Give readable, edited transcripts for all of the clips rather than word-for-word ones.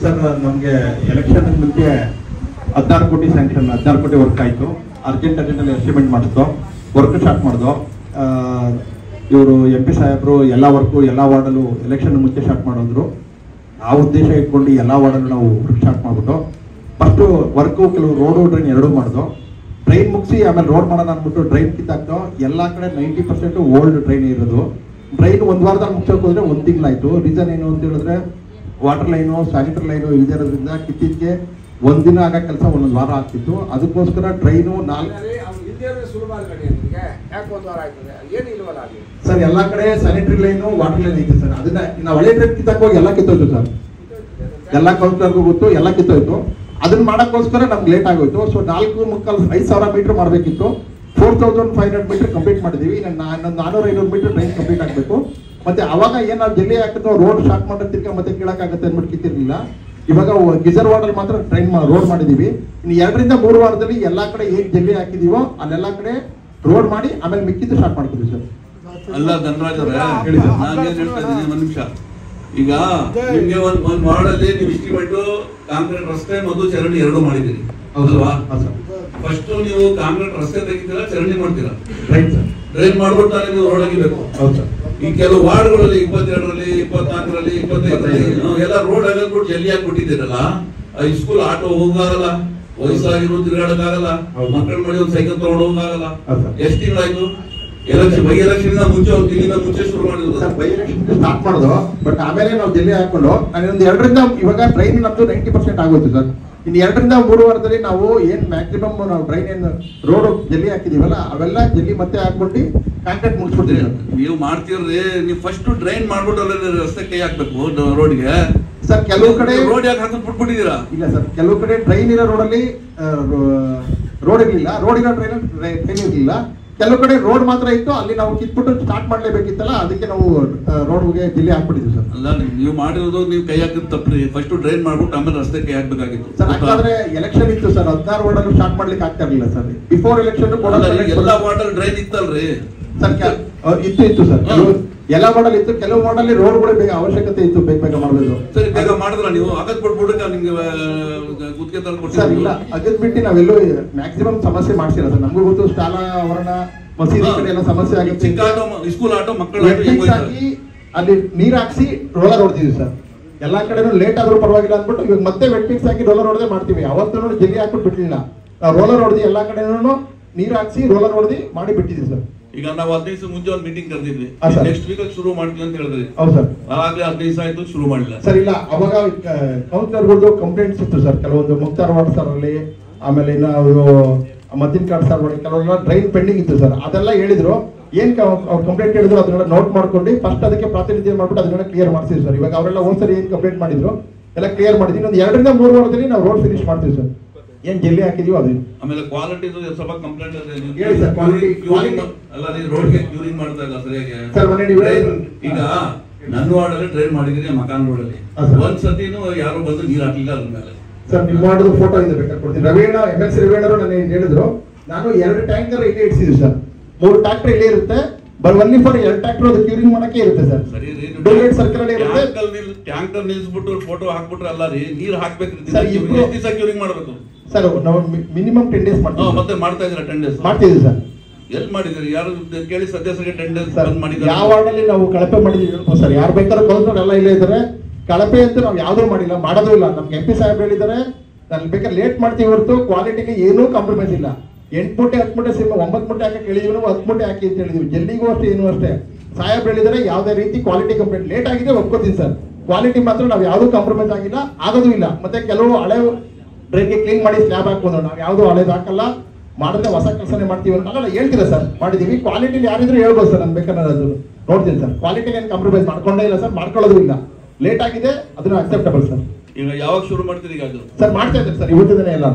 Sir ನಮಗೆ election ಮುಂಚೆ 16 ಕೋಟಿ ಸ್ಯಾಂಕ್ಷನ್, 16 ಕೋಟಿ ವರ್ಕ್ ಆಯಿತು. ಅರ್ಜೆಂಟಲ್ಲಿ ಎಸ್ಟಿಮೇಟ್ ಮಾಡಿದ್ದು, ವರ್ಕ್ ಸ್ಟಾರ್ಟ್ ಮಾಡಿದ್ದು. ಇವರು MP ಸಾಹೇಬರು ಎಲ್ಲ ವರ್ಕು ಎಲ್ಲ ವಾರ್ಡಲ್ಲೂ ಎಲೆಕ್ಷನ್ ಮುಂಚೆ ಸ್ಟಾರ್ಟ್ ಮಾಡಿದ್ರು. ಆ ಉದ್ದೇಶ ಇಟ್ಕೊಂಡು ಎಲ್ಲ ವಾರ್ಡಲ್ಲೂ ನಾವು ವರ್ಕ್ ಸ್ಟಾರ್ಟ್ ಮಾಡಿಬಿಟ್ಟು ಫಸ್ಟು ವರ್ಕು ಕೆಲವು ರೋಡು ಡ್ರೈನ್ ಎರಡೂ ಮಾಡಿದ್ದು. ಡ್ರೈನ್ ಮುಗಿಸಿ ಆಮೇಲೆ ರೋಡ್ ಮಾಡೋಣ ಅಂದ್ಬಿಟ್ಟು ಡ್ರೈನ್ ಕಿತ್ತಾಕ್ತು. ಎಲ್ಲ ಕಡೆ 90% ಓಲ್ಡ್ ಡ್ರೈನ್ ಇರೋದು. ಡ್ರೈನ್ ಒಂದು ವಾರದಲ್ಲಿ ಮುಗಿಸೋಕೆ ಹೋದ್ರೆ 1 ತಿಂಗಳಾಯಿತು. ರೀಸನ್ ಏನು ಅಂತ ಹೇಳಿದ್ರೆ ವಾಟರ್ ಲೈನು, ಸ್ಯಾನಿಟರಿ ಲೈನು ಇಲ್ಲದೆ ಇರೋದ್ರಿಂದ ಕಿತ್ತಿದ್ಕೆ 1 ದಿನ ಆಗೋ ಕೆಲಸ 1 ವಾರ ಆಗ್ತಿತ್ತು. ಅದಕ್ಕೋಸ್ಕರ ಡ್ರೈನು ಸರ್ ಎಲ್ಲ ಕಡೆ ಸ್ಯಾನಿಟರಿ ಲೈನು, ವಾಟರ್ ಲೈನ್ ಐತೆ ಸರ್. ಅದನ್ನ ನಾವು ಹಳೆ ಡ್ರೈನ್ ಕಿತ್ತಕ್ಕೆ ಹೋಗಿ ಎಲ್ಲ ಕಿತ್ತೋಯ್ತು ಸರ್. ಎಲ್ಲ ಕೌನ್ಸಿಲರ್ಗೂ ಗೊತ್ತು, ಎಲ್ಲ ಕಿತ್ತೋಯ್ತು. ಅದನ್ನ ಮಾಡೋಕ್ಕೋಸ್ಕರ ನಮ್ಗೆ ಲೇಟ್ ಆಗೋಯ್ತು. ಸೊ 4,500 ಮೀಟರ್ ಮಾಡಬೇಕಿತ್ತು. 4,500 ಮೀಟರ್ ಕಂಪ್ಲೀಟ್ ಮಾಡಿದೀವಿ. ಇನ್ನೊಂದು 400-500 ಮೀಟರ್ ಡ್ರೈನ್ ಕಂಪ್ಲೀಟ್ ಆಗಬೇಕು. ಮತ್ತೆ ಅವಾಗ ಏನಾದ್ರು ಜಲ್ಲಿ ಹಾಕಿದ್ರು ರೋಡ್ ಸ್ಟಾರ್ಟ್ ಮಾಡೋದಕ್ಕೆ ಮತ್ತೆ ಕೀಳಕ್ಕಾಗತ್ತೆ ಅಂದ್ಬಿಟ್ಟು ಕಿತ್ತಿರ್ಲಿಲ್ಲ. ಇವಾಗ ಗಿಜರ್ ವಾರ್ಡಲ್ಲಿ ಮಾತ್ರ ಟ್ರೈನ್ ರೋಡ್ ಮಾಡಿದೀವಿ. ಇನ್ನು 2ರಿಂದ 3 ವಾರದಲ್ಲಿ ಎಲ್ಲಾ ಕಡೆ ಏನ್ ಜಲ್ಲಿ ಹಾಕಿದೀವೋ ಅಲ್ಲೆಲ್ಲಾ ಕಡೆ ರೋಡ್ ಮಾಡಿ ಆಮೇಲೆ ಮಿಕ್ಕಿದ್ದು ಸ್ಟಾರ್ಟ್ ಮಾಡ್ತೀವಿ ಸರ್. ಅಲ್ಲ ಧನರಾಜ್ ಅವರೇ, ನಾನು ಏನ್ ಹೇಳ್ತಾ ಇದ್ದೀನಿ, 1 ನಿಮಿಷ. ಈಗ ನಿಮ್ಗೆ ಒಂದು ವಾರ್ಡಲ್ಲಿ ನೀವು ಎಸ್ಟಿಮೇಟ್ ಕಾಂಕ್ರೀಟ್ ರಸ್ತೆ ಮತ್ತು ಚರಂಡಿ 2 ಮಾಡಿದ್ದೀರಿ, ಹೌದಲ್ವಾ? ಫಸ್ಟ್ ನೀವು ಕಾಂಕ್ರೀಟ್ ರಸ್ತೆ ತೆಗಿತೀರಾ, ಚರಂಡಿ ಮಾಡ್ತೀರಾ? ಡ್ರೈನ್ ಮಾಡ್ಬಿಟ್ಟು ನೀವು ರೋಡ್ ಆಗಿಬೇಕು. ಈ ಕೆಲವು ವಾರ್ಡ್ಗಳಲ್ಲಿ 22ರಲ್ಲಿ, 24ರಲ್ಲಿ, 25ರಲ್ಲಿ ಎಲ್ಲ ರೋಡ್ ಆಗಲ್ಬಿಟ್ಟು ಜಲ್ಲಿ ಹಾಕ್ಬಿಟ್ಟಿದ್ದೀರಲ್ಲ. ಸ್ಕೂಲ್ ಆಟೋ ಹೋಗಲ್ಲ, ವಯಸ್ಸಾಗಿರೋ ತಿರುಗಾಡಕ್ಕಾಗಲ್ಲ, ಮಕ್ಕಳ ಮಾಡಿ ಒಂದು ಸೈಕಲ್ ತಗೊಂಡು ಹೋಗಲ್ಲ. ಎಷ್ಟು ತಿಂಗಳಾಯ್ತು? ಬೈ ಎಲೆಕ್ಷನ್ ಮುಂಚೆ ಒಂದು ತಿಂಗಳಿಂದ ಮುಂಚೆ ಶುರು ಮಾಡಿದ್ರು. ಬೈ ಎಲೆಕ್ಷನ್ ಸ್ಟಾರ್ಟ್ ಮಾಡೋದು, ಬಟ್ ಆಮೇಲೆ ನಾವು ಜಲ್ಲಿ ಹಾಕೊಂಡು ಒಂದು 2ರಿಂದ ಇವಾಗ ಟ್ರೈನ್ ನಮ್ದು 90% ಆಗೋಯ್ತು ಸರ್. ಇನ್ನು 2ರಿಂದ 3 ವಾರದಲ್ಲಿ ನಾವು ಏನ್ ಮ್ಯಾಕ್ಸಿಮಮ್ ನಾವು ಟ್ರೈನ್ ಏನು ರೋಡ್ ಜಲ್ಲಿ ಹಾಕಿದೀವಲ್ಲ ಅವೆಲ್ಲ ಜಲ್ಲಿ ಮತ್ತೆ ಹಾಕ್ಬಿಟ್ಟು ಕಾಂಕ್ರೀಟ್ ಮುಗಿಸ್ಬಿಡ್ತೀವಿ. ನೀವು ಮಾಡ್ತೀರ್ರಿ, ನೀವು ಫಸ್ಟ್ ಡ್ರೈನ್ ಮಾಡ್ಬಿಟ್ಟು ರಸ್ತೆ ಕೈ ಹಾಕ್ಬೇಕು ರೋಡ್ಗೆ. ಸರ್ ಕೆಲವು ಕಡೆ ರೋಡ್ ಯಾಕೆ ಹಾಕಿ ಬಿಟ್ಬಿಟ್ಟಿದ್ದೀರಾ? ಇಲ್ಲ ಸರ್, ಕೆಲವು ಕಡೆ ಟ್ರೈನ್ ಇರೋ ರೋಡಲ್ಲಿ ರೋಡ್ ಇರ್ಲಿಲ್ಲ, ರೋಡ್ ಇರೋ ಟ್ರೈನ್ ಇರ್ಲಿಲ್ಲ. ಕೆಲವು ಕಡೆ ರೋಡ್ ಮಾತ್ರ ಇತ್ತು, ಅಲ್ಲಿ ನಾವು ಕಿತ್ಬಿಟ್ಟು ಸ್ಟಾರ್ಟ್ ಮಾಡ್ಲೇಬೇಕಿತ್ತಲ್ಲ, ಅದಕ್ಕೆ ನಾವು ರೋಡ್ಗೆ ಜಿಲ್ಲೆ ಹಾಕ್ಬಿಟ್ಟಿದ್ವಿ ಸರ್. ಅಲ್ಲ, ನೀವು ಮಾಡಿರೋದು ನೀವು ಕೈ ಹಾಕಿದ್ ತಪ್ಪ್ರಿ. ಫಸ್ಟ್ ಡ್ರೈನ್ ಮಾಡ್ಬಿಟ್ಟು ಆಮೇಲೆ ರಸ್ತೆ ಕೈ ಹಾಕ್ಬೇಕಾಗಿತ್ತು ಸರ್. ಯಾಕಂದ್ರೆ ಎಲೆಕ್ಷನ್ ಇತ್ತು ಸರ್, 16 ವಾರ್ಡಲ್ಲೂ ಸ್ಟಾರ್ಟ್ ಮಾಡ್ಲಿಕ್ಕೆ ಆಗ್ತಾ ಇರಲಿಲ್ಲ ಸರ್. ಬಿಫೋರ್ ಎಲೆಕ್ಷನ್ ಎಲ್ಲ ವಾರ್ಡಲ್ಲಿ ಡ್ರೈನ್ ಇತ್ತಲ್ರಿ ಸರ್? ಇತ್ತು ಸರ್, ಎಲ್ಲ ಮಾಡಲ್ ಇತ್ತು. ಕೆಲವು ಮಾಡಲ್ ರೋಡ್ಗಳು ಬೇಗ ಅವಶ್ಯಕತೆ ಇತ್ತು, ಬೇಗ ಮಾಡಬೇಕು. ಸರಿ, ಬೇಗ ಮಾಡಿದ್ರ ನೀವು? ಅಗದ್ ಬಿಟ್ಬಿಡಕ ನಿಮ್ಗೆ ಗುತ್ತಿಗೆ ತಂದು ಸರ್? ಇಲ್ಲ, ಅಗದ್ ಬಿಟ್ಟು ನಾವೆಲ್ಲೂ ಮ್ಯಾಕ್ಸಿಮಮ್ ಸಮಸ್ಯೆ ಮಾಡ್ಸಿಲ್ಲ ಸರ್. ನಮಗೂ ಗೊತ್ತು, ಶಾಲಾ ಆವರಣ, ಮಸೀದಿ ಕಡೆ ಎಲ್ಲ ಸಮಸ್ಯೆ ಆಗುತ್ತೆ. ಚಿಕ್ಕ ಆಟೋ, ಸ್ಕೂಲ್ ಆಟೋ, ಮಕ್ಕಳ ಅಲ್ಲಿ ನೀರ್ ಹಾಕ್ಸಿ ರೋಲರ್ ಹೊಡ್ತೀವಿ ಸರ್. ಎಲ್ಲಾ ಕಡೆನೂ ಲೇಟ್ ಆದ್ರೂ ಪರವಾಗಿಲ್ಲ ಅಂದ್ಬಿಟ್ಟು ಇವಾಗ ಮತ್ತೆ ವೆಟ್ ಮಿಕ್ಸ್ ಹಾಕಿ ರೋಲರ್ ಹೊಡೆದೇ ಮಾಡ್ತೀವಿ. ಅವತ್ತು ಜಲ್ಲಿ ಹಾಕ್ಬಿಟ್ಟು ಬಿಟ್ಟಿಲ್ಲ, ನಾವು ರೋಲರ್ ಹೊಡೆದಿ ಎಲ್ಲಾ ಕಡೆನೂ ನೀರ್ ಹಾಕ್ಸಿ ರೋಲರ್ ಹೊಡೆದಿ ಮಾಡಿ ಬಿಟ್ಟಿದ್ವಿ ಸರ್. ಈಗ ನಾವು 15 ದಿವಸ ಮುಂಚೆ ಒಂದು ಮೀಟಿಂಗ್ ಕರೆದಿದ್ವಿ, ನೆಕ್ಸ್ಟ್ ವೀಕ್ ಶುರು ಮಾಡ್ತೀವಿ ಅಂತ ಹೇಳಿದ್ರಿ. ಹೌದು ಸರ್. ಆಗಲೇ 15 ದಿವಸ ಆಯ್ತು, ಶುರು ಮಾಡಿಲ್ಲ ಸರ್. ಇಲ್ಲ, ಅವಾಗ ಕೌನ್ಸಿಲರ್ಗಳದ್ದು ಕಂಪ್ಲೇಂಟ್ಸ್ ಇತ್ತು ಸರ್. ಕೆಲವೊಂದು ಮುಕ್ತಾರ್ ವಾರ್ಡ್ ಸರ್ ಅಲ್ಲಿ, ಆಮೇಲೆ ಇನ್ನು ಅವರು ಮದ್ದಿನ ಕಾರ್ಡ್ ಸರ್ ಕೆಲವೆಲ್ಲ ಡ್ರೈನ್ ಪೆಂಡಿಂಗ್ ಇತ್ತು ಸರ್. ಅದೆಲ್ಲ ಹೇಳಿದ್ರು. ಏನ್ ಅವ್ರು ಕಂಪ್ಲೇಂಟ್ ಹೇಳಿದ್ರು ಅದನ್ನೆಲ್ಲ ನೋಟ್ ಮಾಡ್ಕೊಂಡು ಫಸ್ಟ್ ಅದಕ್ಕೆ ಪ್ರಾತಿನಿಧ್ಯ ಮಾಡ್ಬಿಟ್ಟು ಅದನ್ನೆಲ್ಲ ಕ್ಲಿಯರ್ ಮಾಡ್ತೀವಿ ಸರ್. ಇವಾಗ ಅವರೆಲ್ಲ ಒಂದ್ಸರಿ ಏನ್ ಕಂಪ್ಲೇಂಟ್ ಮಾಡಿದ್ರು ಎಲ್ಲ ಕ್ಲಿಯರ್ ಮಾಡಿದೀನಿ. ಒಂದು 2ರಿಂದ 3 ವಾರದಲ್ಲಿ ನಾವು ರೋಡ್ ಫಿನಿಶ್ ಮಾಡ್ತೀವಿ ಸರ್. ಏನ್ ಜಲ್ಲಿ ಹಾಕಿದೀವೋ ಅದು. ಆಮೇಲೆ ಕ್ವಾಲಿಟಿ ಸ್ವಲ್ಪ ಕಂಪ್ಲೇಂಟ್ ಹೇಳಿ ಸರ್. ಕ್ವಾಲಿಟಿ ಅಲ್ಲ, ನೀವು ರೋಡ್ಗೆ ಕ್ಯೂರಿಂಗ್ ಮಾಡ್ತಾ ಇಲ್ಲ ಸರಿಯಾಗಿ ಸರ್. ಈಗ ನನ್ನ ವಾರ್ಡಲ್ಲಿ ಡ್ರೈನ್ ಮಾಡಿದೀನಿ, ಮಕಾನ್ ರೋಡಲ್ಲಿ ಒಂದ್ಸತಿನೂ ಯಾರು ಬಂದು ನೀರ್ ಹಾಕಿಲ್ಲ ಅದ್ರ ಮೇಲೆ ಸರ್. ನೀವು ಮಾಡೋದು ಫೋಟೋ ಇದೆ, ಬೇಕಾದ್ರೆ ಕೊಡ್ತೀನಿ. ರವೀಣ MLC ರವೀಣರು ನನಗೆ ಹೇಳಿದ್ರು. ನಾನು 2 ಟ್ಯಾಂಕರ್ ಇಲ್ಲೇ ಇಡ್ಸಿದ್ವಿ ಸರ್. 3 ಟ್ರಾಕ್ಟರ್ ಇಲ್ಲೇ ಇರುತ್ತೆ. ಒನ್ಲಿ ಫಾರ್ 2 ಟ್ರಾಕ್ಟರ್ ಅದು ಕ್ಯೂರಿಂಗ್ ಮಾಡಕ್ಕೆ ಇರುತ್ತೆ ಸರ್. ಸರ್ಕಲ್ ಅಲ್ಲಿ ಇರುತ್ತೆ. ಟ್ಯಾಂಕರ್ ನಿಲ್ಸ್ಬಿಟ್ಟು ಫೋಟೋ ಹಾಕ್ಬಿಟ್ರೆ ಅಲ್ಲ ರೀ, ನೀರ್ ಹಾಕ್ಬೇಕ್ರಿ. ಕ್ಯೂರಿಂಗ್ ಮಾಡ್ಬೇಕು ಸರ್. ನಾವು ಮಿನಿಮಮ್ 10 ಡೇಸ್ ಮಾಡ್ತೀವಿ. ಮತ್ತೆ ಮಾಡ್ತಾ ಇದ್ದೀರಾ? 10 ಡೇಸ್ ಮಾಡ್ತಿದ್ವಿ ಸರ್. ಎಲ್ಲಿ ಮಾಡಿದ್ರಿ? ಯಾರು ಕೇಳಿ ಸದಸ್ಯರಿಗೆ 10 ಡೇಸ್ ಬಂದ್ ಮಾಡಿದ್ದಾರೆ. ಯಾವ ವಾರ್ಡಲ್ಲಿ ನಾವು ಕಳಪೆ ಮಾಡಿದೀವಿ ಸರ್. ಯಾರು ಬೇಕಾದ್ರೂ ಕಲ್ತ್ಕೊಂಡು ಎಲ್ಲ ಇಲ್ಲೇ ಇದ್ದಾರೆ. ಕಳಪೆ ಅಂತ ನಾವು ಯಾವ್ದೂ ಮಾಡಿಲ್ಲ, ಮಾಡೋದು ಇಲ್ಲ. ನಮ್ಗೆ MP ಸಾಹೇಬ್ ಹೇಳಿದ್ದಾರೆ, ನಾನು ಬೇಕಾದ್ರೆ ಲೇಟ್ ಮಾಡ್ತೀವಿ ಹೊರತು ಕ್ವಾಲಿಟಿಗೆ ಏನೂ ಕಾಂಪ್ರಮೈಸ್ ಇಲ್ಲ. 8 ಮೂಟೆ 10 ಮೂಟೆ ಸಿಮ್ 9 ಮೂಟೆ ಹಾಕಿ ಹೇಳಿದ್ವಿ, 10 ಮೂಟೆ ಹಾಕಿ ಅಂತ ಹೇಳಿದ್ವಿ. ಜಲ್ಲಿಗೂ ಅಷ್ಟೇ, ಏನು ಅಷ್ಟೇ. ಸಾಹೇಬ್ ಹೇಳಿದರೆ ಯಾವುದೇ ರೀತಿ ಕ್ವಾಲಿಟಿ ಕಂಪ್ಲೇಂಟ್ ಲೇಟ್ ಆಗಿದೆ ಒಪ್ಕೋತೀನಿ ಸರ್. ಕ್ವಾಲಿಟಿ ಮಾತ್ರ ನಾವು ಯಾವ್ದು ಕಾಂಪ್ರಮೈಸ್ ಆಗಿಲ್ಲ, ಆಗೋದು ಇಲ್ಲ. ಮತ್ತೆ ಕೆಲವು ಹಳೆ ಡ್ರೈನ್ಗೆ ಕ್ಲೀನ್ ಮಾಡಿ ಸ್ಲ್ಯಾಬ್ ಹಾಕೋದು, ನಾವು ಯಾವ್ದು ಹಳೇದು ಹಾಕಲ್ಲ, ಮಾಡಿದ್ರೆ ಹೊಸ ಕೆಲಸನೇ ಮಾಡ್ತೀವಿ ಅಂತ ಹೇಳ್ತೀರಾ ಸರ್. ಮಾಡಿದೀವಿ. ಕ್ವಾಲಿಟಿ ಯಾರಿದ್ರು ಹೇಳ್ಬೋದು ಸರ್, ನಾನು ಬೇಕಾದ್ರೆ ಅದು ನೋಡ್ತೀನಿ ಸರ್. ಕ್ವಾಲಿಟಿಗೆ ಏನು ಕಾಂಪ್ರಮೈಸ್ ಮಾಡ್ಕೊಂಡೇ ಇಲ್ಲ ಸರ್, ಮಾಡ್ಕೊಳ್ಳೋದು ಇಲ್ಲ. ಲೇಟ್ ಆಗಿದೆ, ಅದನ್ನು ಅಕ್ಸೆಪ್ಟಬಲ್ ಸರ್. ಈಗ ಯಾವಾಗ ಶುರು ಮಾಡ್ತೀರಿ? ಈಗ ಅದು ಸರ್ ಮಾಡ್ತಾ ಇದ್ದಾರೆ ಸರ್, ಇವತ್ತಿನ ಎಲ್ಲ.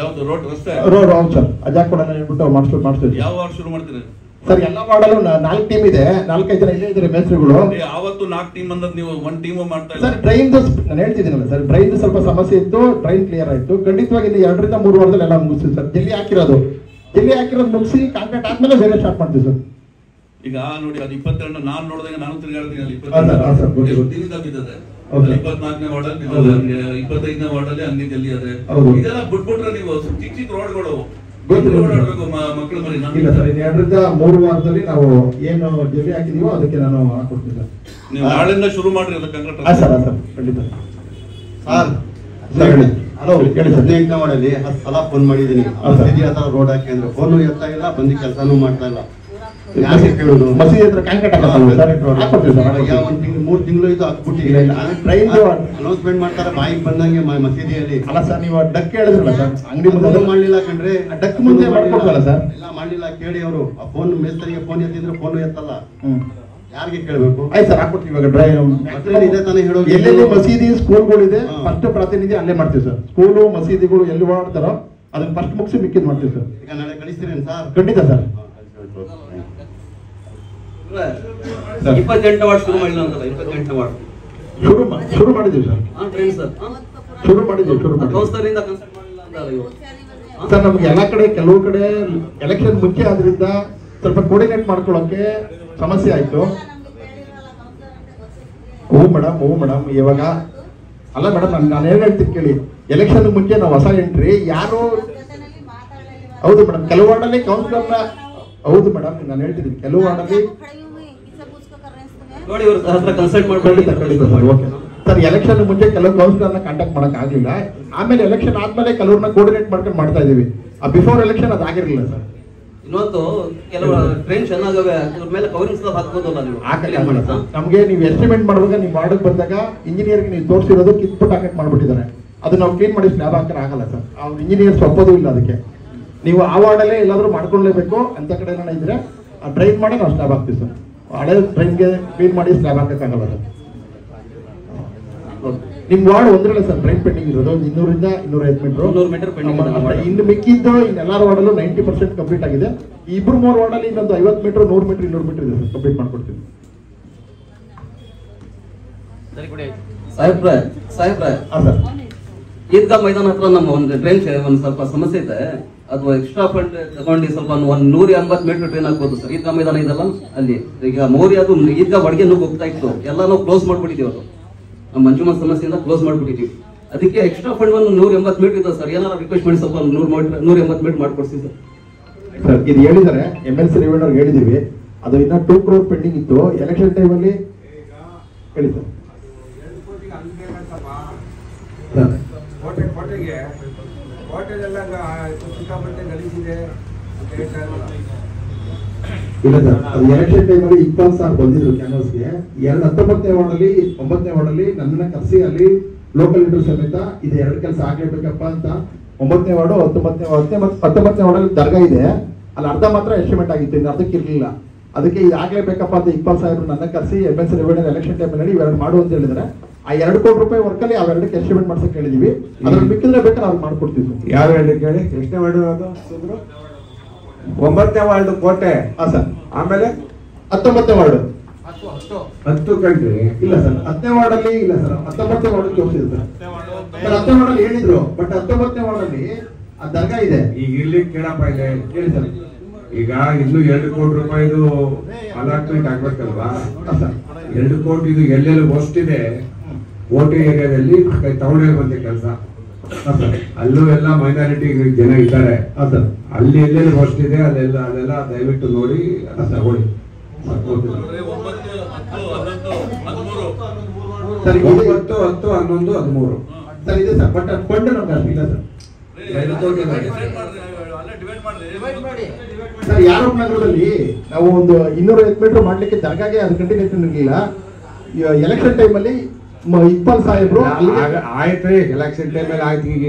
ಯಾವ್ದು ರೋಡ್ ರಸ್ತೆ? ರೋಡ್ ಹೌದು ಸರ್. ಅಜಾ ಕೂಡ ಹೇಳ್ಬಿಟ್ಟು ಮಾಡಿಸ್ತೀವಿ. ಯಾವ ವಾರ ಶುರು ಮಾಡ್ತೀರಿ ಸರ್? ಎಲ್ಲ ವಾರ್ಡಲ್ಲೂ 4 ಟೀಮ್ ಇದೆ, 4-5 ಜನ ಇಲ್ಲೇ ಇದ್ದಾರೆ ಮೇಸ್ತ್ರಿಗಳು. ಅವತ್ತು 4 ಟೀಮ್ ಅಂದ್ರೆ ನೀವು 1 ಟೀಮ್ ಮಾಡ್ತಾ ಇಲ್ಲ ಸರ್. ಡ್ರೈನ್ ನಾನು ಹೇಳ್ತಿದ್ದೀನಲ್ಲ ಸರ್, ಡ್ರೈನ್ ಸ್ವಲ್ಪ ಸಮಸ್ಯೆ ಇತ್ತು, ಡ್ರೈನ್ ಕ್ಲಿಯರ್ ಆಯ್ತು. ಖಂಡಿತವಾಗಿ 2ರಿಂದ 3 ವಾರದಲ್ಲಿ ಎಲ್ಲ ಮುಗಿಸ್ತೀವಿ ಸರ್. ಜಲ್ಲಿ ಹಾಕಿರೋದು ಮುಗಿಸಿ ಕಾಂಕ್ರೀಟ್ ಆದ್ಮೇಲೆ ಬೇರೆ ಸ್ಟಾರ್ಟ್ ಮಾಡ್ತೀವಿ ಸರ್. ಈಗ ನೋಡಿ, ಅದು 22 ನಾನು ನೋಡಿದಾಗ ನಾನು ತಿರುಗಾಡ್ತೀನಿ. 22 ದಿನದಿಂದ ಬಿದ್ದದೆ. 24ನೇ ವಾರ್ಡಲ್ಲಿ 25ನೇ ವಾರ್ಡಲ್ಲಿ ಹಂಗೆ ಜಲ್ಲಿ ಅದೇ ಇದೆಲ್ಲ ಬಿಟ್ಬಿಟ್ರೆ ನೀವು ಚಿಕ್ಕ ಚಿಕ್ಕ ರೋಡ್ಗಳು ಓಡಾಡ್ಬೇಕು ಮಕ್ಕಳು ಮರಿ. ಇಲ್ಲ ಸರ್, 2-3 ವಾರದಲ್ಲಿ ನಾವು ಏನು ಜಲ್ಲಿ ಹಾಕಿದೀವೋ ಅದಕ್ಕೆ ನಾನು ಹಾಕೊಡ್ತೀನಿ ಸರ್. ನೀವು ನಾಳೆಯಿಂದ ಶುರು ಮಾಡ್ರಿ ಅಲ್ಲ ಕಾಂಕ್ರೀಟ್. ಸರ್ ಸರ್ ಖಂಡಿತ ಸರ್. ಹಲೋ, 15ನೇ ವಾರ್ಡಲ್ಲಿ 10 ಸಲ ಫೋನ್ ಮಾಡಿದ್ದೀನಿ. ರೋಡ್ ಹಾಕಿ ಅಂದ್ರೆ ಫೋನು ಎತ್ತಾ ಇಲ್ಲ, ಬಂದು ಕೆಲಸನೂ ಮಾಡ್ತಾ ಇಲ್ಲ. ಯಾಕೆ ಕೇಳೋದು? ಮಸೀದಿ ಹತ್ರ ಕಾಂಕ್ರೀಟ್ ಹಾಕ್ತೀವಿ ಸರ್. 3 ತಿಂಗಳು ಇದು ಹಾಕ್ಬಿಟ್ಟಿಲ್ಲ. ಟ್ರೈನ್ ಅನೌನ್ಸ್ಮೆಂಟ್ ಮಾಡ್ತಾರೆ ಬಾಯಿಗೆ ಬಂದಂಗೆ ಮಸೀದಿಯಲ್ಲಿ. ಅಲ್ಲ ಸರ್, ನೀವು ಡಕ್ ಹೇಳಿದ್ರಲ್ಲ ಸರ್, ಅಂಗಡಿ ಮುಂದೆ ಮಾಡ್ಲಿಲ್ಲ ಕಣ್ರಿ. ಡಕ್ ಮುಂದೆ ಮಾಡ್ಕೊಡ್ತಲ್ಲ ಸರ್. ಎಲ್ಲ ಮಾಡ್ಲಿಲ್ಲ. ಕೇಳಿ ಅವರು ಆ ಫೋನ್ ಮೇಸ್ತರಿಗೆ ಫೋನ್ ಎತ್ತಿದ್ರೆ ಫೋನ್ ಎತ್ತಲ್ಲ. ಯಾರಿಗೆ ಕೇಳಬೇಕು? ಆಯ್ತು ಸರ್, ಹಾಕ್ಬಿಡ್ತೀವಿ. ಇವಾಗ ಇದೇ ತಾನೇ ಹೇಳೋದು. ಎಲ್ಲೆಲ್ಲಿ ಮಸೀದಿ ಸ್ಕೂಲ್ಗಳಿದೆ ಫಸ್ಟ್ ಪ್ರಾತಿನಿಧ್ಯ ಅಲ್ಲೇ ಮಾಡ್ತೀವಿ ಸರ್. ಸ್ಕೂಲು ಮಸೀದಿಗಳು ಎಲ್ಲಿ ಓಡಾಡ್ತಾರೋ ಅದನ್ನ ಫಸ್ಟ್ ಮುಗಿಸಿ ಮಿಕ್ಕಿದ್ ಮಾಡ್ತೀವಿ ಸರ್. ಈಗ ನಾಳೆ ಕಳಿಸ್ತೀರೇನು ಸರ್? ಖಂಡಿತ ಸರ್. 28ನೇ ವಾರ್ಡ್ ಶುರು ಮಾಡಿಲ್ಲ ಅಂತಲ್ಲ? 28ನೇ ವಾರ್ಡ್ ಶುರು ಮಾಡಿದ್ದೀವಿ ಸರ್. ಶುರು ಮಾಡಿದ್ದೀವಿ ಕೌನ್ಸಿಲರಿಂದ ಕನ್ಸಲ್ಟ್ ಮಾಡಿಲ್ಲ ಅಂತಲ್ಲ ಇವಾಗ ಸರ್. ನಮ್ಗೆ ಎಲ್ಲ ಕಡೆ ಕೆಲವು ಕಡೆ ಎಲೆಕ್ಷನ್ ಮುಖ್ಯ ಆದ್ರಿಂದ ಸ್ವಲ್ಪ ಕೋರ್ಡಿನೇಟ್ ಮಾಡ್ಕೊಳ್ಳೋಕೆ ಸಮಸ್ಯೆ ಆಯ್ತು. ಹ್ಞೂ ಮೇಡಮ್ ಇವಾಗ ಅಲ್ಲ ಮೇಡಮ್, ನಾನು ಏನ್ ಹೇಳ್ತೀನಿ ಕೇಳಿ. ಎಲೆಕ್ಷನ್ ಮುಂಚೆ ನಾವು ಹೊಸ ಎಂಟ್ರಿ ಯಾರು. ಹೌದು ಮೇಡಮ್, ಕೆಲವು ವಾರ್ಡಲ್ಲಿ ಕೌನ್ಸಿಲರ್ನ. ಹೌದು ಮೇಡಮ್, ನಾನು ಹೇಳ್ತಿದ್ದೀನಿ ಕೆಲವು ವಾರ್ಡಲ್ಲಿ ನೋಡಿ ಇವ್ರ ಹತ್ರ ಕನ್ಸಲ್ಟ್ ಖಂಡಿತ ಸರ್. Okay sir. ಎಲೆಕ್ಷನ್ ಮುಂಚೆ ಕೆಲವು ಕೌನ್ಸಿಲರ್ನ ಕಾಂಟ್ಯಾಕ್ಟ್ ಮಾಡಕ್ ಆಗ್ಲಿಲ್ಲ. ಆಮೇಲೆ ಎಲೆಕ್ಷನ್ ಆದ್ಮೇಲೆ ಕೆಲವ್ರನ್ನ ಕೋರ್ಡಿನೇಟ್ ಮಾಡ್ಕೊಂಡು ಮಾಡ್ತಾ ಇದೀವಿ. ಬಿಫೋರ್ ಎಲೆಕ್ಷನ್ ಅದು ಆಗಿರ್ಲಿಲ್ಲ ಸರ್. ಇನ್ನೊಂದು ಕೆಲವು ಟ್ರೈನ್ ಚೆನ್ನಾಗವೆ, ಅದ್ರ ಮೇಲೆ ಕವರಿಂಗ್ ಸ್ಲಾಬ್ ಹಾಕ್ಬೋದಲ್ಲ ನೀವು? ನಮ್ಗೆ ನೀವು ಎಸ್ಟಿಮೇಟ್ ಮಾಡುವಾಗ ನೀವು ವಾರ್ಡ್ ಬಂದಾಗ ಇಂಜಿನಿಯರ್ಗೆ ನೀವು ತೋರಿಸಿರೋದು ಕಿತ್ಬಿಟ್ಟು ಹಾಕಕ್ ಮಾಡ್ಬಿಟ್ಟಿದ್ದಾರೆ. ಅದು ನಾವು ಕ್ಲೀನ್ ಮಾಡಿ ಸ್ಲ್ಯಾಬ್ ಹಾಕರ್ ಆಗಲ್ಲ ಸರ್. ಅವ್ರು ಇಂಜಿನಿಯರ್ಸ್ ಒಪ್ಪೋದು ಇಲ್ಲ ಅದಕ್ಕೆ. ನೀವು ಆ ವಾರ್ಡಲ್ಲೇ ಎಲ್ಲಾದ್ರೂ ಮಾಡ್ಕೊಳ್ಳೇಬೇಕು ಅಂತ ಕಡೆ ಏನಾರ ಇದ್ರೆ ಆ ಡ್ರೈನ್ ಮಾಡಿ ನಾವು ಸ್ಲ್ಯಾಬ್ ಹಾಕ್ತೀವಿ ಸರ್. ಹಳೆ ಟ್ರೈನ್ಗೆ ಕ್ಲೀನ್ ಮಾಡಿ ಸ್ಲ್ಯಾಬ್ ಹಾಕಕ್ಕಾಗಲ್ಲ ಸರ್. ನಿಮ್ ವಾರ್ಡ್ ಒಂದ್ರಲ್ಲೇ ಸರ್ ಡ್ರೈನ್ ಪೆಂಡಿಂಗ್ ಇರೋದು 200 ರಿಂದ 250 ಮೀಟರ್ ಪೆಂಡಿಂಗ್. ಇನ್ನು ಮಿಕ್ಕಿದ್ದು ಇನ್ನೆಲ್ಲಾರ ವಾರ್ಡಲ್ಲೂ 90% ಕಂಪ್ಲೀಟ್ ಆಗಿದೆ. 2-3 ವಾರ್ಡಲ್ಲಿ ಇನ್ನೊಂದು 50 ಮೀಟರ್ 100 ಮೀಟರ್ 200 ಮೀಟರ್ ಇದೆ ಸರ್. ಕಂಪ್ಲೀಟ್ ಮಾಡ್ಕೊಡ್ತೀವಿ. ಸಾಹೇಬ್ರೆ ಸರ್. ಈದ್ಗಾ ಮೈದಾನ ಹತ್ರ ನಮ್ಮ ಒಂದು ಟ್ರೈನ್ ಒಂದು ಸ್ವಲ್ಪ ಸಮಸ್ಯೆ ಇದೆ. ಅಥವಾ ಎಕ್ಸ್ಟ್ರಾ ಫಂಡ್ ತಗೊಂಡು ಸ್ವಲ್ಪ 180 ಮೀಟರ್ ಟ್ರೈನ್ ಹಾಕ್ಬೋದು ಸರ್. ಈದ್ಗಾ ಮೈದಾನ ಇದೆಲ್ಲ ಅಲ್ಲಿ ಈಗ ಮೋರಿ ಅದು ಈದ್ಗಾ ಒಳಗೆ ಹೋಗ್ತಾ ಇತ್ತು. ಎಲ್ಲ ನಾವು ಕ್ಲೋಸ್ ಮಾಡ್ಬಿಟ್ಟಿದ್ದೀವಿ. ಅದು ನಮ್ಮ ಮಂಜುಮನ್ ಸಮಸ್ಯೆಯಿಂದ ಕ್ಲೋಸ್ ಮಾಡ್ಬಿಟ್ಟಿದ್ದೀವಿ. ಅದಕ್ಕೆ ಎಕ್ಸ್ಟ್ರಾ ಫಂಡ್ ಒಂದು 180 ಮೀಟರ್ ಇದೆ ಸರ್. ಏನಾರ ರಿಕ್ವೆಸ್ಟ್ ಮಾಡಿ ಸ್ವಲ್ಪ 180 ಮೀಟರ್ ಮಾಡ್ಕೊಡ್ತೀವಿ ಸರ್. ಸರ್ ಇದು ಹೇಳಿದ್ದಾರೆ, MLC ರೇವಣ್ಣ ಅವ್ರಿಗೆ ಹೇಳಿದೀವಿ. ಅದು ಇನ್ನ 2 crore ಪೆಂಡಿಂಗ್ ಇತ್ತು. ಎಲೆಕ್ಷನ್ ಟೈಮಲ್ಲಿ ಹೇಳಿ ಸರ್. ಇಲ್ಲ ಸರ್, ಅದು ಎಲೆಕ್ಷನ್ ಟೈಮಲ್ಲಿ 20,000 ಬಂದಿದ್ರು ಕ್ಯಾನ್ವಸ್ಗೆ. 19ನೇ ವಾರ್ಡಲ್ಲಿ 9ನೇ ವಾರ್ಡಲ್ಲಿ ನನ್ನನ್ನ ಕರೆಸಿ ಅಲ್ಲಿ ಲೋಕಲ್ ಲೀಡರ್ ಸಮೇತ ಇದು 2 ಕೆಲಸ ಆಗ್ಲೇಬೇಕಪ್ಪ ಅಂತ 9ನೇ ವಾರ್ಡು 19ನೇ ಮತ್ತು 19ನೇ ವಾರ್ಡಲ್ಲಿ ದರ್ಗಾ ಇದೆ. ಅಲ್ಲಿ ಅರ್ಧ ಮಾತ್ರ ಎಸ್ಟಿಮೇಟ್ ಆಗಿತ್ತು, ಇನ್ನು ಅರ್ಧಕ್ಕೆ ಇರಲಿಲ್ಲ. ಅದಕ್ಕೆ ಇದು ಆಗ್ಲೇಬೇಕಪ್ಪ ಅಂತ 20,000 ನನ್ನ ಕರೆಸಿ MLC ರೇವಣ್ಣ ಎಲೆಕ್ಷನ್ ಟೈಮಲ್ಲಿ ಇವೆರಡು ಮಾಡು ಅಂತ ಹೇಳಿದ್ರೆ ಆ 2 ಕೋಟಿ ರೂಪಾಯಿ ವರ್ಕಲ್ಲಿ ಅವೆರಡಕ್ಕೆ ಎಸ್ಟಿಮೇಟ್ ಮಾಡ್ಸಕ್ ಹೇಳಿದೀವಿ. ಅದ್ರಲ್ಲಿ ಮಿಕ್ಕಿದ್ರೆ ಬೇಕಾದ್ರೆ ಅವ್ರು ಮಾಡ್ಕೊಡ್ತೀವಿ ಸರ್. ಯಾವ ಹೇಳಿ ಕೇಳಿ. ಎಷ್ಟನೇ ವಾರ್ಡು ಅದು? 9ನೇ ವಾರ್ಡು ಕೋಟೆ. ಹಾ ಸರ್. ಆಮೇಲೆ 19ನೇ ವಾರ್ಡು 10 ಕಂಡ್ರಿ. ಇಲ್ಲ ಸರ್, 10ನೇ ವಾರ್ಡಲ್ಲಿ ಇಲ್ಲ ಸರ್. 19ನೇ ವಾರ್ಡ್ ತೋರಿಸಿದ್ರು ಸರ್. 10ನೇ ವಾರ್ಡಲ್ಲಿ ಹೇಳಿದ್ರು, ಬಟ್ 19ನೇ ವಾರ್ಡಲ್ಲಿ ಆ ದರ್ಗಾ ಇದೆ. ಈಗ ಇಲ್ಲಿ ಕೇಳಪ್ಪ ಇದೆ ಹೇಳಿ ಸರ್. ಈಗ ಇನ್ನು 2 ಕೋಟಿ ರೂಪಾಯಿದು ಅಲಾಟ್ಮೆಂಟ್ ಆಗ್ಬೇಕಲ್ವಾ? 2 ಕೋಟಿ ಇದು ಎಲ್ಲೆಲ್ಲಿ ವರ್ಸ್ಟ್ ಇದೆ ಕೋಟೆ ಏರಿಯಾದಲ್ಲಿ ತಗೊಂಡೇ ಬಂದೆ ಕೆಲಸ. ಅಲ್ಲೂ ಎಲ್ಲ ಮೈನಾರಿಟಿ ಜನ ಇದ್ದಾರೆ. ಅಲ್ಲಿ ಎಲ್ಲೆಲ್ಲಿ ವರ್ಸ್ಟ್ ಇದೆ ಅಲ್ಲೆಲ್ಲ ದಯವಿಟ್ಟು ನೋಡಿ ಅದನ್ನ ತಗೊಳ್ಳಿ. 9, 10, 11, 13 ಸರ್ ಇದೆ ಸರ್. ಬಟ್ ಫಂಡ್ ನಮ್ಗೆ ಇಲ್ಲ ಸರ್. ಸರ್ ಯಾರಪ್ಪ ನಗರದಲ್ಲಿ ನಾವು ಒಂದು 250 ಮೀಟರ್ ಮಾಡ್ಲಿಕ್ಕೆ ದರ್ಗಾಗೆ ಅದು ಕಂಟಿನ್ಯೂಷನ್ ಇರಲಿಲ್ಲ. ಎಲೆಕ್ಷನ್ ಟೈಮಲ್ಲಿ 20 ಸಾಹೇಬ್ರು ಆಯ್ತು. ಎಲೆಕ್ಷನ್ ಟೈಮಲ್ಲಿ ಆಯ್ತು. ಈಗ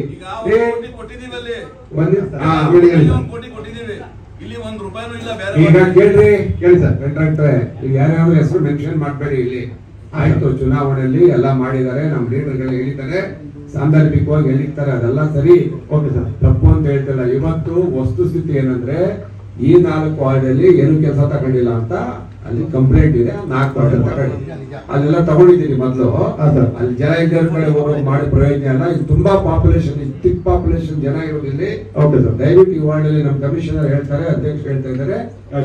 ಈಗ ಕೇಳ್ರಿ ಕೇಳಿ ಸರ್. ಕಾಂಟ್ರಾಕ್ಟ್ರೆ ಈಗ ಯಾರ್ಯಾರು ಹೆಸರು ಮೆನ್ಷನ್ ಮಾಡ್ಬೇಡಿ ಇಲ್ಲಿ. ಆಯ್ತು, ಚುನಾವಣೆಯಲ್ಲಿ ಎಲ್ಲ ಮಾಡಿದ್ದಾರೆ, ನಮ್ಮ ಲೀಡರ್ಗಳು ಹೇಳಿದ್ದಾರೆ, ಸಾಂದರ್ಭಿಕವಾಗಿ ಹೇಳಿರ್ತಾರೆ, ಅದೆಲ್ಲ ಸರಿ. ಓಕೆ ಸರ್, ತಪ್ಪು ಅಂತ ಹೇಳ್ತಿಲ್ಲ. ಇವತ್ತು ವಸ್ತುಸ್ಥಿತಿ ಏನಂದ್ರೆ ಈ 4 ವಾರ್ಡಲ್ಲಿ ಏನು ಕೆಲಸ ತಗೊಂಡಿಲ್ಲ ಅಂತ ಅಲ್ಲಿ ಕಂಪ್ಲೇಂಟ್ ಇದೆ. 4 ವಾರ್ಡ್ ತಗೊಂಡು ಅಲ್ಲೆಲ್ಲ ತಗೊಂಡಿದ್ದೀನಿ ಮೊದಲು. ಅಲ್ಲಿ ಜನ ಇದ್ದರ ಕಡೆ ಹೋಗೋದು ಮಾಡಿ ಪ್ರಯೋಜನ ಇಲ್ಲ. ಇದು ತುಂಬಾ ಪಾಪ್ಯುಲೇಷನ್, ತಿಕ್ ಪಾಪ್ಯುಲೇಷನ್ ಜನ ಇರೋದಿಲ್ಲಿ. ಓಕೆ ಸರ್, ದಯವಿಟ್ಟು ಈ ವಾರ್ಡ್ ಅಲ್ಲಿ ನಮ್ಮ ಕಮಿಷನರ್ ಹೇಳ್ತಾರೆ, ಅಧ್ಯಕ್ಷರು ಹೇಳ್ತಾ ಇದ್ದಾರೆ,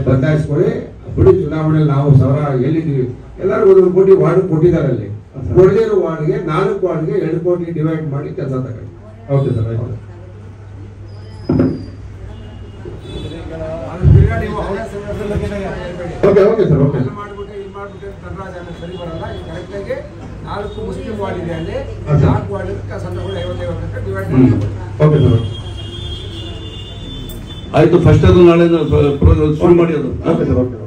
ಬದಲಾಯಿಸ್ಕೊಳ್ಳಿ. ಬಿಡಿ, ಚುನಾವಣೆಯಲ್ಲಿ ನಾವು 1000 ಎಲ್ಲಿದ್ದೀವಿ, ಎಲ್ಲರಿಗೂ 1 ಕೋಟಿ ವಾರ್ಡ್ ಕೊಟ್ಟಿದ್ದಾರೆ ಅಲ್ಲಿ. ಉಳಿದಿರೋ ವಾರ್ಡ್ಗೆ 4 ವಾರ್ಡ್ಗೆ 2 ಕೋಟಿ ಡಿವೈಡ್ ಮಾಡಿ ಕೆಲಸ ತಗೊಳ್ಳಿ. ಓಕೆ ಸರ್, ಆಯ್ತು. Okay okay sir, okay. ಸರಿ ಬರಲ್ಲ. ಈ ಕರೆಕ್ಟ್ ಆಗಿ 4 ಮುಸ್ಲಿಂ ವಾರ್ಡ್ ಇದೆ, ಅಲ್ಲಿ 4 ವಾರ್ಡ್ ಸಂಘಗಳು 55 ಡಿವೈಡ್ ಮಾಡಿ. ಓಕೆ ಸರ್, ಆಯ್ತು. ಫಸ್ಟ್ ಅದು ನಾಳೆ ಶುರು ಮಾಡಿ ಅದು. Okay sir, okay.